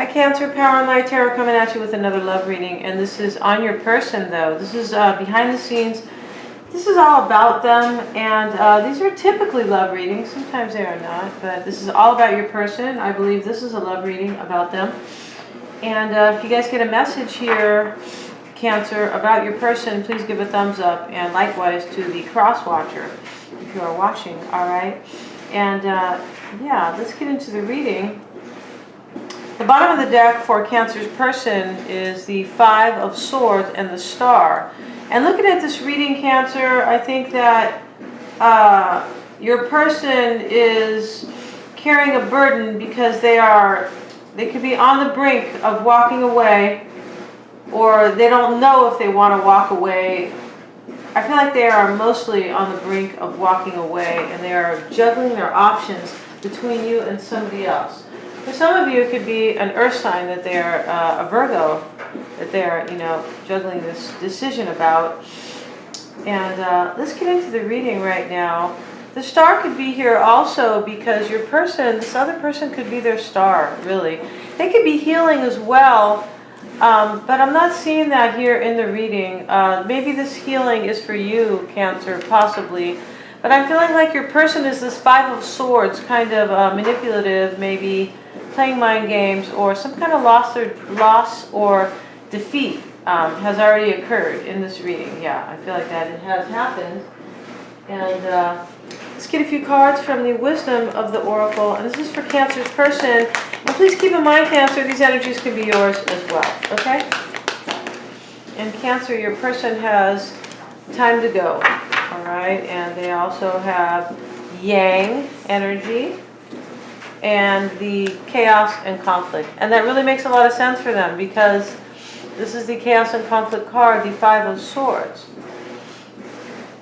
Hi Cancer, Power and Light Tarot coming at you with another love reading, and this is on your person though. This is behind the scenes. This is all about them, and these are typically love readings. Sometimes they are not, but this is all about your person. I believe this is a love reading about them. And if you guys get a message here, Cancer, about your person, please give a thumbs up, and likewise to the cross watcher if you are watching, alright? And yeah, let's get into the reading. The bottom of the deck for Cancer's person is the Five of Swords and the Star. And looking at this reading, Cancer, I think that your person is carrying a burden because they could be on the brink of walking away, or they don't know if they want to walk away. I feel like they are mostly on the brink of walking away, and they are juggling their options between you and somebody else. For some of you, it could be an earth sign that they're a Virgo, that they're, juggling this decision about. And let's get into the reading right now. The star could be here also because your person, this other person could be their star, really. They could be healing as well, but I'm not seeing that here in the reading. Maybe this healing is for you, Cancer, possibly. But I'm feeling like your person is this Five of Swords, kind of manipulative, maybe playing mind games, or some kind of loss or defeat has already occurred in this reading. Yeah, I feel like that it has happened. And let's get a few cards from the Wisdom of the Oracle. And this is for Cancer's person. And please keep in mind, Cancer, these energies can be yours as well, okay? And Cancer, your person has time to go, all right? And they also have Yang energy and the chaos and conflict. And that really makes a lot of sense for them because this is the chaos and conflict card, the Five of Swords.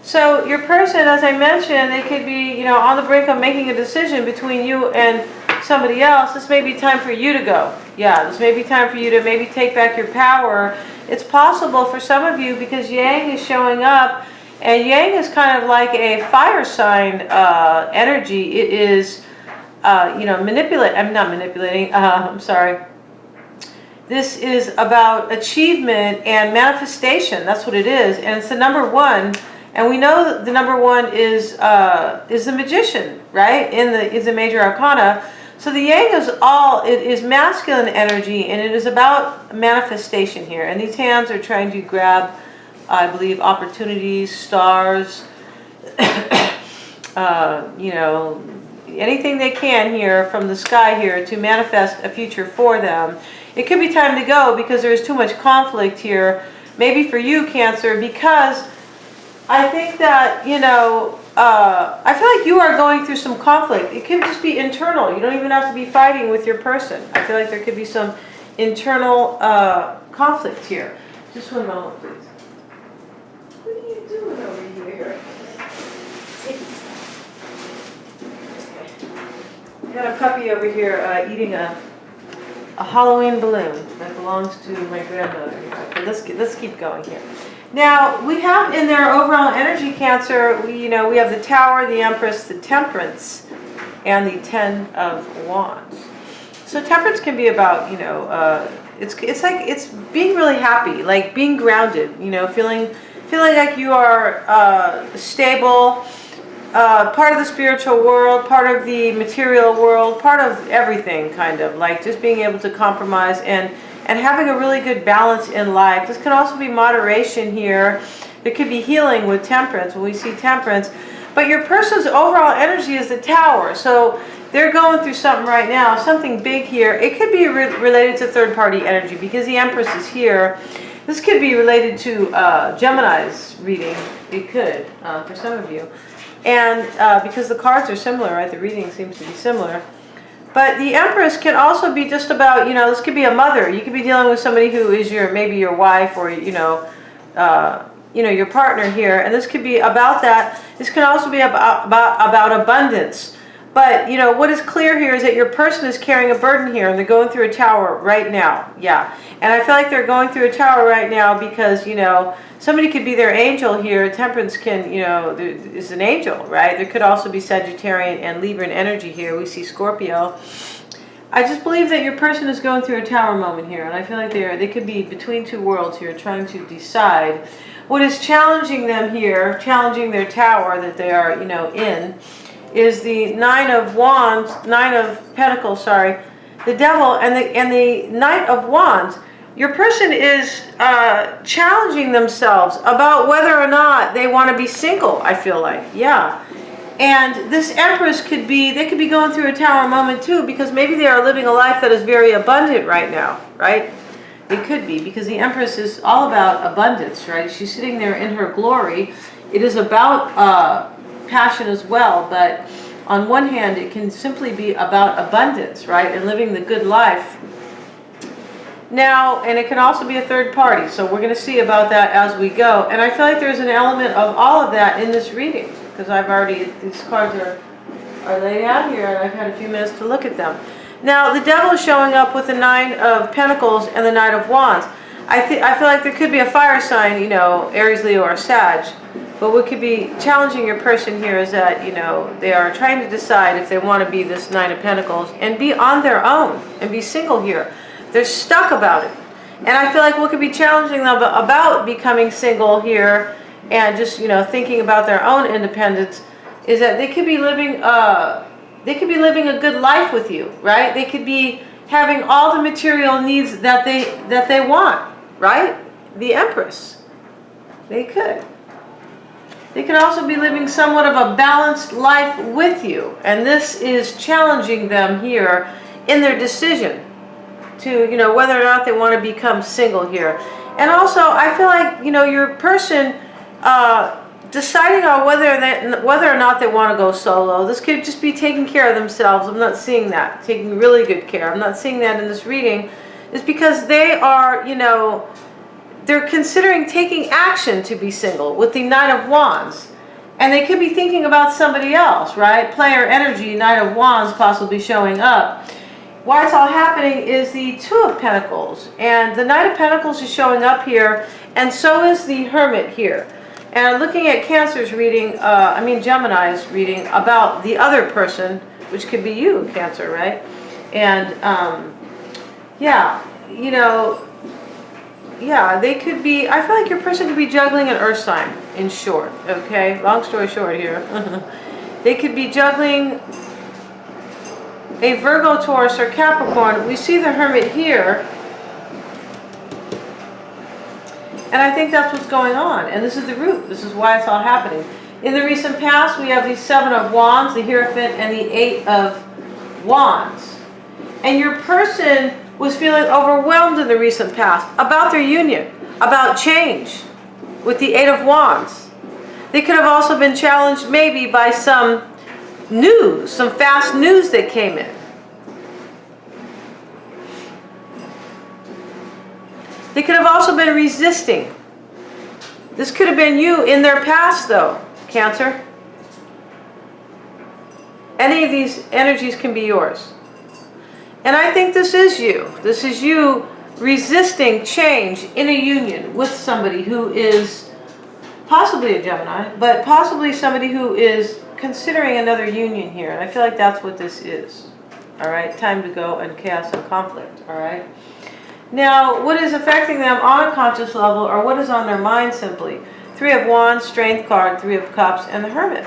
So your person, as I mentioned, they could be, on the brink of making a decision between you and somebody else. This may be time for you to go. Yeah, this may be time for you to maybe take back your power. It's possible for some of you because Yang is showing up, and Yang is kind of like a fire sign energy. It is I'm sorry. This is about achievement and manifestation. That's what it is. And it's the number one. And we know that the number one is the Magician, right? Is the major arcana. So the Yang is masculine energy, and it is about manifestation here. And these hands are trying to grab, I believe, opportunities, stars, anything they can here from the sky here to manifest a future for them. It could be time to go because there is too much conflict here. Maybe for you, Cancer, because I think that, I feel like you are going through some conflict. It could just be internal. You don't even have to be fighting with your person. I feel like there could be some internal conflict here. Just one moment, please. What are you doing over here? Got a puppy over here eating a Halloween balloon that belongs to my granddaughter. Okay, let's keep going here. Now we have in their overall energy, Cancer. We have the Tower, the Empress, the Temperance, and the Ten of Wands. So Temperance can be about it's like it's being really happy, like being grounded. Feeling like you are stable. Part of the spiritual world, part of the material world, part of everything, kind of like just being able to compromise and having a really good balance in life. This can also be moderation here. There could be healing with Temperance when we see Temperance. But your person's overall energy is the Tower. So they're going through something right now, something big here. It could be related to third-party energy because the Empress is here. This could be related to Gemini's reading. It could, for some of you. And because the cards are similar, right? The reading seems to be similar. But the Empress can also be just about, this could be a mother. You could be dealing with somebody who is maybe your wife or, your partner here. And this could be about that. This can also be about abundance. But, what is clear here is that your person is carrying a burden here, and they're going through a tower right now. Yeah. And I feel like they're going through a tower right now because, somebody could be their angel here. Temperance can, is an angel, right? There could also be Sagittarian and Libran energy here. We see Scorpio. I just believe that your person is going through a tower moment here, and I feel like they could be between two worlds here, trying to decide what is challenging them here, challenging their tower that they are, in, is the Nine of Pentacles, sorry, the Devil, and the Knight of Wands. Your person is challenging themselves about whether or not they want to be single, I feel like, yeah. And this Empress they could be going through a tower moment too, because maybe they are living a life that is very abundant right now, right? They could be, because the Empress is all about abundance, right? She's sitting there in her glory. It is about passion as well, but on one hand, it can simply be about abundance, right? And living the good life. Now, and it can also be a third party, so we're going to see about that as we go. And I feel like there's an element of all of that in this reading, because these cards are laid out here, and I've had a few minutes to look at them. Now, the Devil is showing up with the Nine of Pentacles and the Knight of Wands. I feel like there could be a fire sign, Aries, Leo, or Sag. But what could be challenging your person here is that, they are trying to decide if they want to be this Nine of Pentacles and be on their own and be single here. They're stuck about it. And I feel like what could be challenging them about becoming single here and just, thinking about their own independence is that they could be living a good life with you, right? They could be having all the material needs that they want, right? The Empress. They could. They could also be living somewhat of a balanced life with you. And this is challenging them here in their decision to, whether or not they want to become single here. And also, I feel like, your person deciding on whether or not they want to go solo. This could just be taking care of themselves. I'm not seeing that. Taking really good care. I'm not seeing that in this reading. It's because they are, they're considering taking action to be single with the Knight of Wands. And they could be thinking about somebody else, right? Player energy, Knight of Wands possibly showing up. Why it's all happening is the Two of Pentacles. And the Knight of Pentacles is showing up here, and so is the Hermit here. And looking at Cancer's reading, Gemini's reading about the other person, which could be you, Cancer, right? And, they could be, I feel like your person could be juggling an earth sign, in short, okay? Long story short here. They could be juggling a Virgo, Taurus, or Capricorn. We see the Hermit here. And I think that's what's going on. And this is the root. This is why it's all happening. In the recent past, we have the Seven of Wands, the Hierophant, and the Eight of Wands. And your person was feeling overwhelmed in the recent past about their union, about change with the Eight of Wands. They could have also been challenged maybe by some news, some fast news that came in. They could have also been resisting. This could have been you in their past though, Cancer. Any of these energies can be yours. And I think this is you. This is you resisting change in a union with somebody who is possibly a Gemini, but possibly somebody who is considering another union here. And I feel like that's what this is. All right, time to go and chaos and conflict. All right. Now, what is affecting them on a conscious level, or what is on their mind simply? Three of Wands, Strength card, Three of Cups, and the Hermit.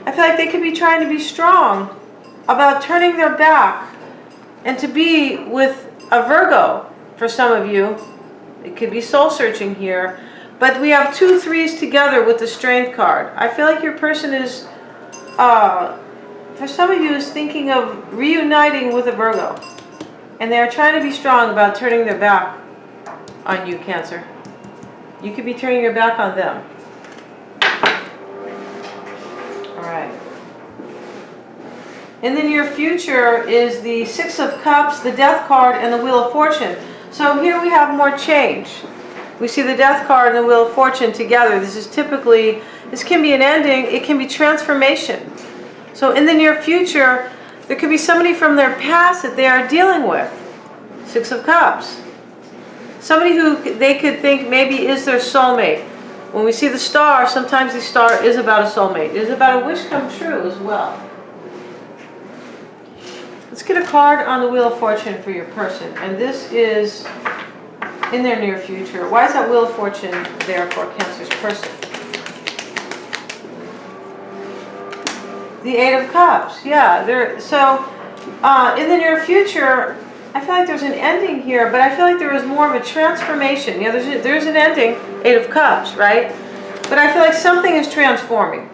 I feel like they could be trying to be strong about turning their back and to be with a Virgo for some of you. It could be soul searching here. But we have 2 3s together with the Strength card. I feel like your person is, for some of you, is thinking of reuniting with a Virgo. And they are trying to be strong about turning their back on you, Cancer. You could be turning your back on them. All right. In the near future is the Six of Cups, the Death card, and the Wheel of Fortune. So here we have more change. We see the Death card and the Wheel of Fortune together. This can be an ending. It can be transformation. So in the near future, there could be somebody from their past that they are dealing with. Six of Cups. Somebody who they could think maybe is their soulmate. When we see the star, sometimes the star is about a soulmate. It is about a wish come true as well. Let's get a card on the Wheel of Fortune for your person. And this is in their near future. Why is that Wheel of Fortune there for Cancer's person? The Eight of Cups. Yeah. In the near future, I feel like there's an ending here, but I feel like there is more of a transformation. Yeah, there's an ending, Eight of Cups, right? But I feel like something is transforming.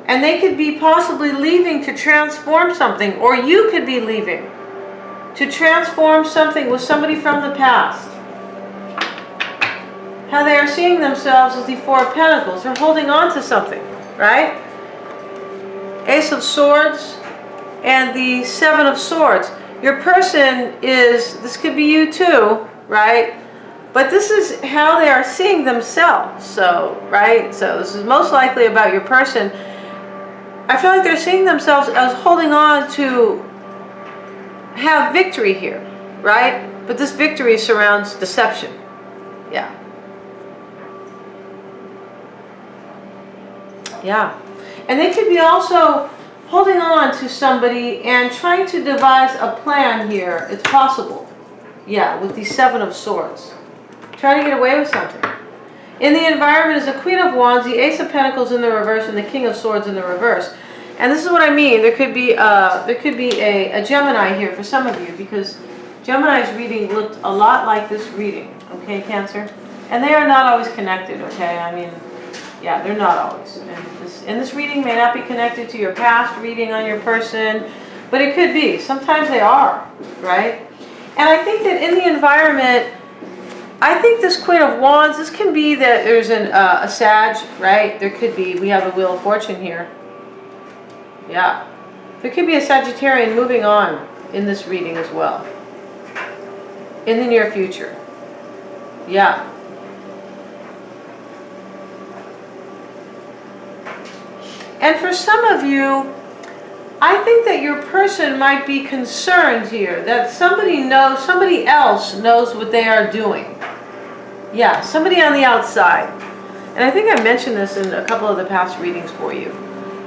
And they could be possibly leaving to transform something, or you could be leaving to transform something with somebody from the past. How they are seeing themselves as the Four of Pentacles. They're holding on to something, right? Ace of Swords and the Seven of Swords. Your person is, this could be you too, right? But this is how they are seeing themselves. So, right? So this is most likely about your person. I feel like they're seeing themselves as holding on to have victory here, right? But this victory surrounds deception. Yeah. Yeah. And they could be also holding on to somebody and trying to devise a plan here. It's possible. Yeah, with the Seven of Swords. Trying to get away with something. In the environment is the Queen of Wands, the Ace of Pentacles in the reverse, and the King of Swords in the reverse. And this is what I mean. There could be a Gemini here for some of you, because Gemini's reading looked a lot like this reading. Okay, Cancer? And they are not always connected, okay? I mean, yeah, they're not always. And this reading may not be connected to your past reading on your person, but it could be. Sometimes they are, right? And I think that in the environment, I think this Queen of Wands, this can be that there's a Sag, right? There could be, we have a Wheel of Fortune here. Yeah. There could be a Sagittarian moving on in this reading as well. In the near future. Yeah. And for some of you, I think that your person might be concerned here that somebody else knows what they are doing. Yeah, somebody on the outside. And I think I mentioned this in a couple of the past readings for you.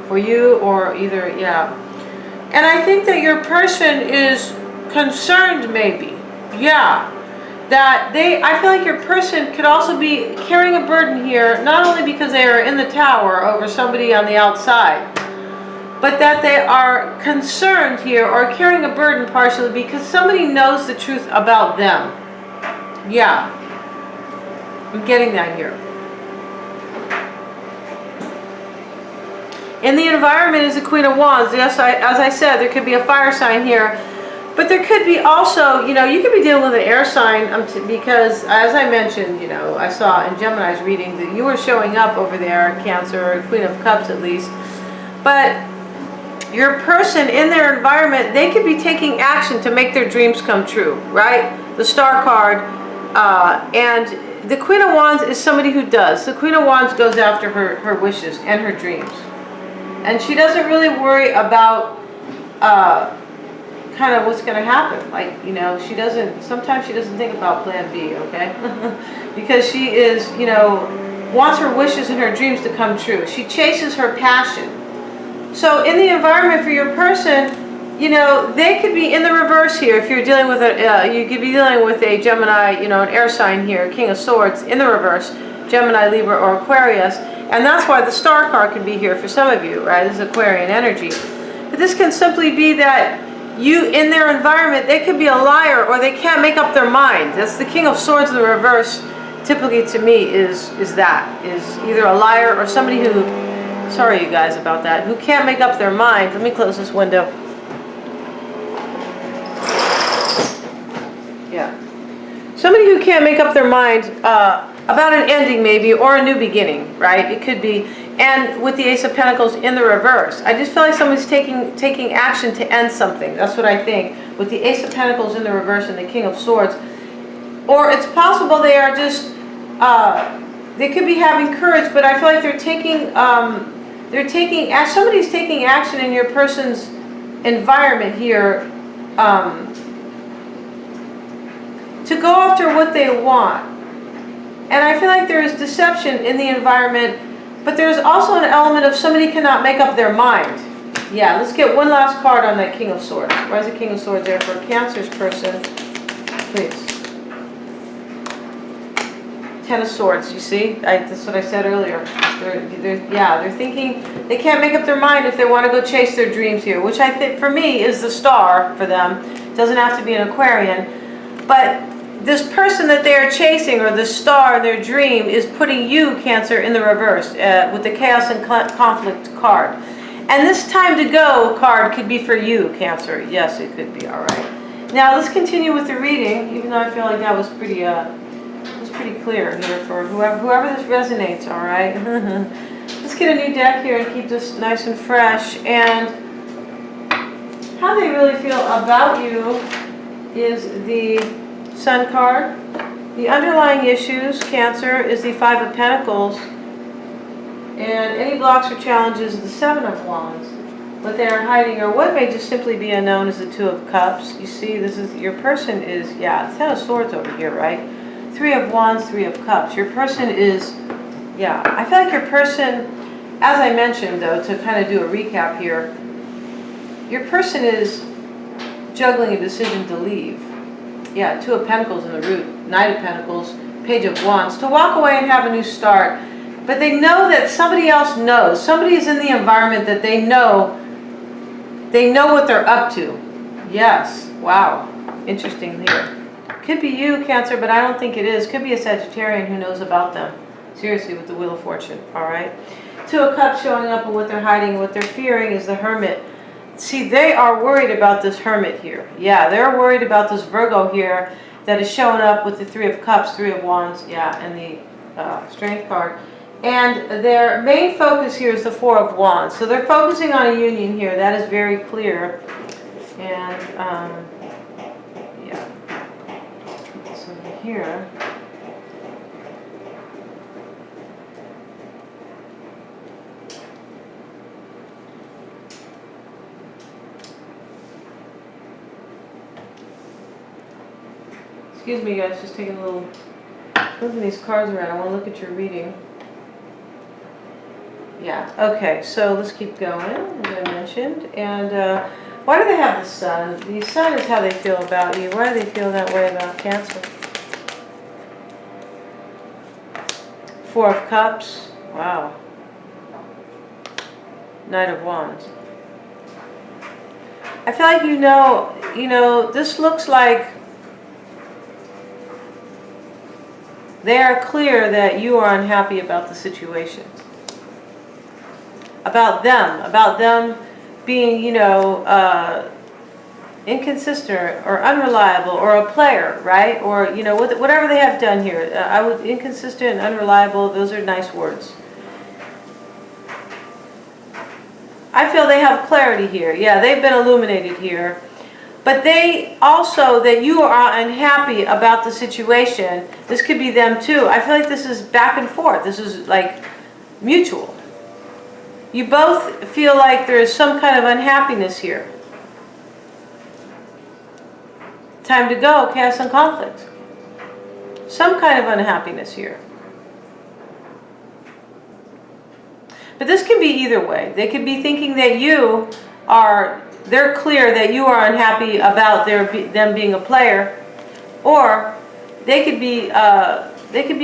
For you or either, yeah. And I think that your person is concerned maybe. Yeah. That I feel like your person could also be carrying a burden here, not only because they are in the tower over somebody on the outside, but that they are concerned here or carrying a burden partially because somebody knows the truth about them. Yeah. I'm getting that here. In the environment is the Queen of Wands. Yes, as I said, there could be a fire sign here. But there could be also, you could be dealing with an air sign because, as I mentioned, I saw in Gemini's reading that you were showing up over there, Cancer, Queen of Cups at least. But your person in their environment, they could be taking action to make their dreams come true, right? The Star card. And the Queen of Wands is somebody who does. The Queen of Wands goes after her wishes and her dreams. And she doesn't really worry about kind of what's going to happen. Like, sometimes she doesn't think about plan B, okay? Because she is, wants her wishes and her dreams to come true. She chases her passion. So in the environment for your person, they could be in the reverse here. If you're dealing with you could be dealing with a Gemini, an air sign here, King of Swords in the reverse, Gemini, Libra, or Aquarius. And that's why the Star card can be here for some of you, right? This is Aquarian energy. But this can simply be that in their environment, they could be a liar or they can't make up their mind. That's the King of Swords in the reverse. Typically to me is either a liar or somebody who, sorry you guys about that, who can't make up their mind. Let me close this window. Yeah. Somebody who can't make up their mind about an ending maybe or a new beginning, right? It could be. And with the Ace of Pentacles in the reverse, I just feel like somebody's taking action to end something. That's what I think. With the Ace of Pentacles in the reverse and the King of Swords. Or it's possible they are just, they could be having courage, but I feel like somebody's taking action in your person's environment here to go after what they want. And I feel like there is deception in the environment. But there's also an element of somebody cannot make up their mind. Yeah, let's get one last card on that King of Swords. Why is the King of Swords there for a Cancer's person? Please. Ten of Swords, you see? That's what I said earlier. They're thinking they can't make up their mind if they want to go chase their dreams here, which I think for me is the star for them. It doesn't have to be an Aquarian. But this person that they are chasing, or the star in their dream, is putting you, Cancer, in the reverse with the Chaos and Conflict card. And this time to go card could be for you, Cancer. Yes, it could be. All right. Now let's continue with the reading, even though I feel like that was pretty clear here for whoever this resonates. All right. Let's get a new deck here and keep this nice and fresh. And how they really feel about you is the Sun card. The underlying issues, Cancer, is the Five of Pentacles. And any blocks or challenges is the Seven of Wands. What they are hiding, or what may just simply be unknown, is the Two of Cups. You see, this is your person is, yeah, Ten of Swords over here, right? Three of Wands, Three of Cups. Your person is, yeah, I feel like your person, as I mentioned though, to kind of do a recap here, your person is juggling a decision to leave. Yeah, Two of Pentacles in the root, Knight of Pentacles, Page of Wands, to walk away and have a new start. But they know that somebody else knows. Somebody is in the environment that they know what they're up to. Yes, wow, interesting here. Could be you, Cancer, but I don't think it is. Could be a Sagittarian who knows about them. Seriously, with the Wheel of Fortune, all right? Two of Cups showing up, and what they're hiding and what they're fearing is the Hermit. See, they are worried about this Hermit here. Yeah, they're worried about this Virgo here that is showing up with the Three of Cups, Three of Wands, yeah, and the Strength card. And their main focus here is the Four of Wands. So they're focusing on a union here. That is very clear. And, yeah. So here. Excuse me, guys, just taking a little, moving these cards around. I want to look at your reading. Yeah, okay, so let's keep going, as I mentioned. And why do they have the Sun? The Sun is how they feel about you. Why do they feel that way about Cancer? Four of Cups. Wow. Knight of Wands. I feel like you know, this looks like they are clear that you are unhappy about the situation. About them being, inconsistent or unreliable or a player, right? Or, whatever they have done here. Inconsistent and unreliable, those are nice words. I feel they have clarity here. Yeah, they've been illuminated here. But they also, that you are unhappy about the situation. This could be them too. I feel like this is back and forth. This is like mutual. You both feel like there is some kind of unhappiness here. Time to go, Chaos and Conflict. Some kind of unhappiness here. But this can be either way. They could be thinking that they're clear that you are unhappy about them being a player, or they could be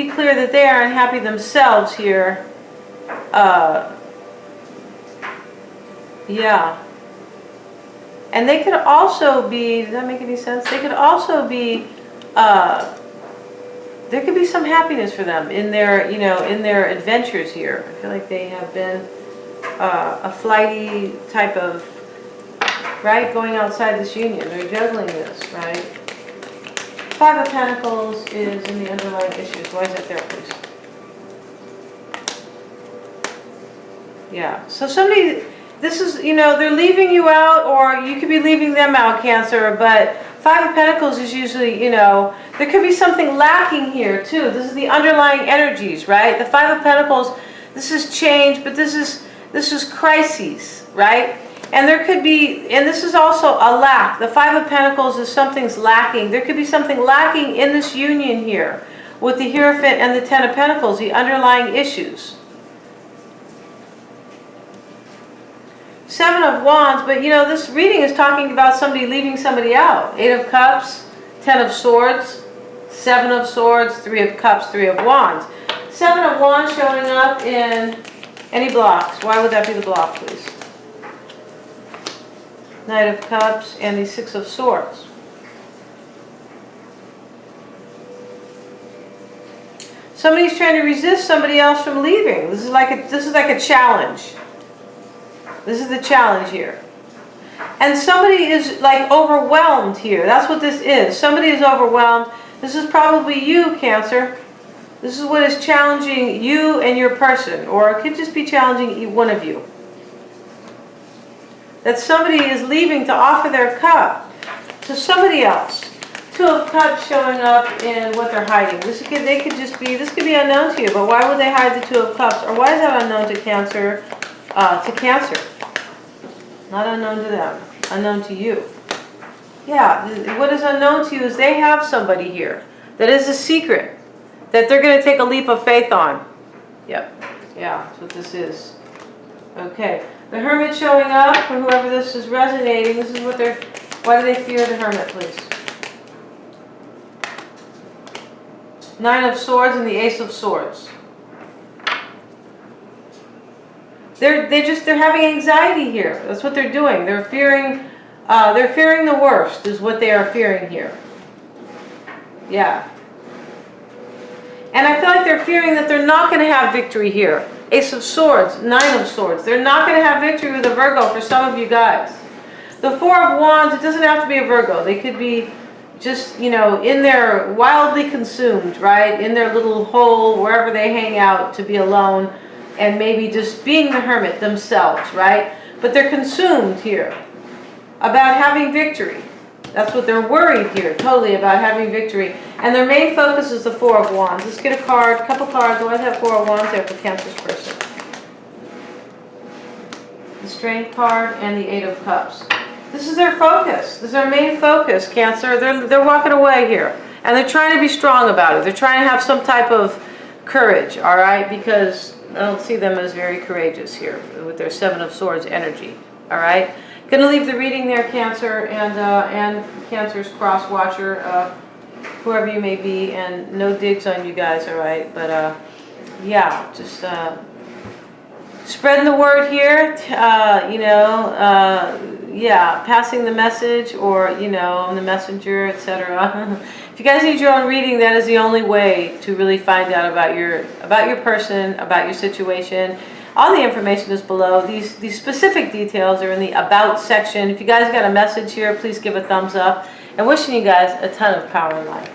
clear that they are unhappy themselves here. Yeah. And they could also be, does that make any sense? They could also be, there could be some happiness for them in their, in their adventures here. I feel like they have been a flighty type of, right, going outside this union. They're juggling this, right? Five of Pentacles is in the underlying issues. Why is that there, please? Yeah. So somebody, this is, they're leaving you out, or you could be leaving them out, Cancer, but Five of Pentacles is usually, there could be something lacking here too. This is the underlying energies, right? The Five of Pentacles, this is change, but this is crises, right? And there could be, and this is also a lack. The Five of Pentacles is something's lacking. There could be something lacking in this union here with the Hierophant and the Ten of Pentacles, the underlying issues. Seven of Wands, but you know, this reading is talking about somebody leaving somebody out. Eight of Cups, Ten of Swords, Seven of Swords, Three of Cups, Three of Wands. Seven of Wands showing up in any blocks. Why would that be the block, please? Knight of Cups and the Six of Swords. Somebody's trying to resist somebody else from leaving. This is like a challenge. This is the challenge here. And somebody is like overwhelmed here. That's what this is. Somebody is overwhelmed. This is probably you, Cancer. This is what is challenging you and your person. Or it could just be challenging one of you. That somebody is leaving to offer their cup to somebody else. Two of Cups showing up in what they're hiding. This could be unknown to you, but why would they hide the Two of Cups? Or why is that unknown to Cancer? Not unknown to them, unknown to you. Yeah, what is unknown to you is they have somebody here that is a secret that they're going to take a leap of faith on. Yep, yeah, that's what this is. Okay, the Hermit showing up for whoever this is resonating. This is what they're. Why do they fear the Hermit, please? Nine of Swords and the Ace of Swords. They're having anxiety here. That's what they're doing. They're fearing the worst is what they are fearing here. Yeah. And I feel like they're fearing that they're not going to have victory here. Ace of Swords, Nine of Swords. They're not going to have victory with a Virgo for some of you guys. The Four of Wands, it doesn't have to be a Virgo. They could be just, you know, in their wildly consumed, right? In their little hole, wherever they hang out to be alone. And maybe just being the hermit themselves, right? But they're consumed here about having victory. That's what they're worried here, totally about having victory. And their main focus is the Four of Wands. Let's get a card, a couple cards. Always have Four of Wands there for Cancer's person. The Strength card and the Eight of Cups. This is their focus. This is their main focus, Cancer. They're walking away here. And they're trying to be strong about it. They're trying to have some type of courage, all right? Because I don't see them as very courageous here with their Seven of Swords energy. All right, going to leave the reading there, Cancer, and Cancer's cross watcher, whoever you may be, and no digs on you guys. All right, but yeah, just spreading the word here. Yeah, passing the message, or you know, the messenger, etc. If you guys need your own reading, that is the only way to really find out about your person, about your situation. All the information is below. These specific details are in the About section. If you guys got a message here, please give a thumbs up. And wishing you guys a ton of power in life.